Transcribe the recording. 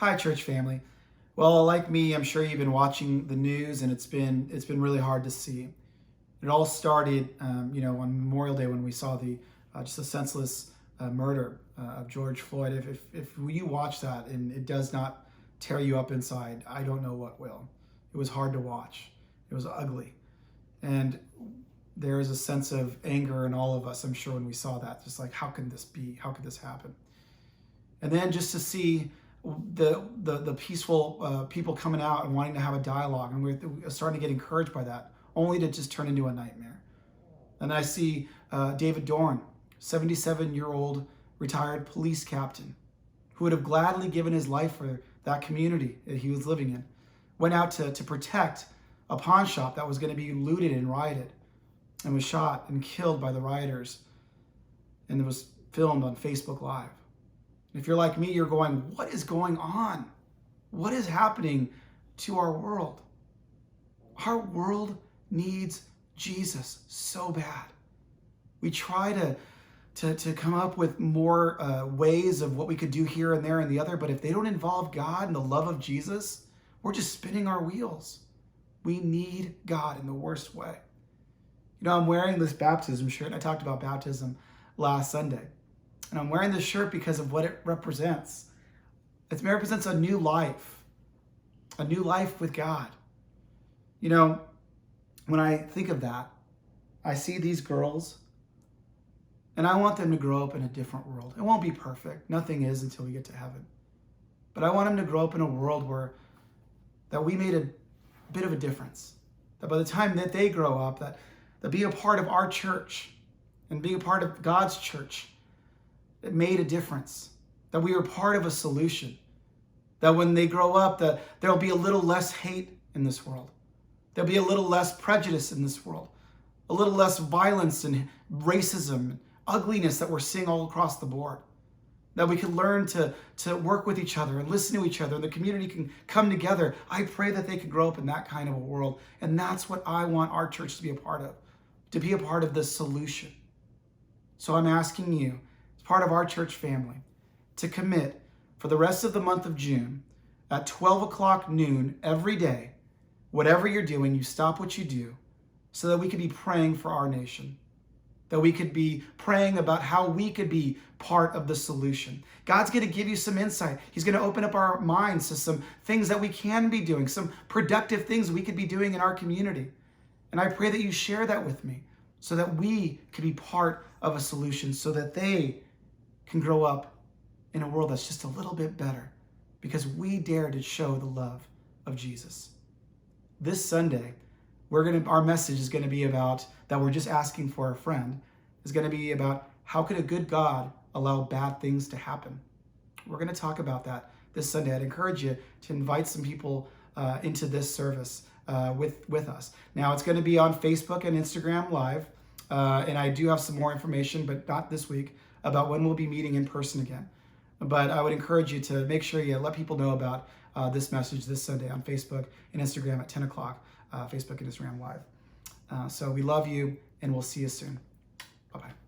Hi, church family. Well, like me, I'm sure you've been watching the news, and it's been really hard to see. It all started, on Memorial Day when we saw the just a senseless murder of George Floyd. If you watch that and it does not tear you up inside, I don't know what will. It was hard to watch. It was ugly, and there is a sense of anger in all of us, I'm sure, when we saw that. Just like, how can this be? How could this happen? And then just to see the peaceful people coming out and wanting to have a dialogue, and we're starting to get encouraged by that, only to just turn into a nightmare. And I see David Dorn, 77-year-old retired police captain, who would have gladly given his life for that community that he was living in, went out to protect a pawn shop that was going to be looted and rioted, and was shot and killed by the rioters, and it was filmed on Facebook Live. If you're like me, you're going, what is going on? What is happening to our world? Our world needs Jesus so bad. We try to come up with more ways of what we could do here and there and the other, but if they don't involve God and the love of Jesus, we're just spinning our wheels. We need God in the worst way. I'm wearing this baptism shirt, and I talked about baptism last Sunday. And I'm wearing this shirt because of what it represents. It represents a new life with God. When I think of that, I see these girls, and I want them to grow up in a different world. It won't be perfect. Nothing is until we get to heaven. But I want them to grow up in a world that we made a bit of a difference. That by the time that they grow up, that being a part of our church and being a part of God's church, it made a difference, that we were part of a solution, that when they grow up, that there'll be a little less hate in this world. There'll be a little less prejudice in this world, a little less violence and racism and ugliness that we're seeing all across the board, that we can learn to work with each other and listen to each other, and the community can come together. I pray that they could grow up in that kind of a world, and that's what I want our church to be a part of the solution. So I'm asking you, part of our church family, to commit for the rest of the month of June at 12 o'clock noon every day, whatever you're doing, you stop what you do, so that we could be praying for our nation, that we could be praying about how we could be part of the solution. God's going to give you some insight. He's going to open up our minds to some things that we can be doing, some productive things we could be doing in our community. And I pray that you share that with me, so that we could be part of a solution, so that they can grow up in a world that's just a little bit better, because we dare to show the love of Jesus. This Sunday, our message is going to be about, that we're just asking for a friend, is going to be about how could a good God allow bad things to happen. We're going to talk about that this Sunday. I'd encourage you to invite some people into this service with us. Now, it's going to be on Facebook and Instagram Live, and I do have some more information, but not this week, about when we'll be meeting in person again. But I would encourage you to make sure you let people know about this message this Sunday on Facebook and Instagram at 10 o'clock, Facebook and Instagram Live. So we love you, and we'll see you soon. Bye-bye.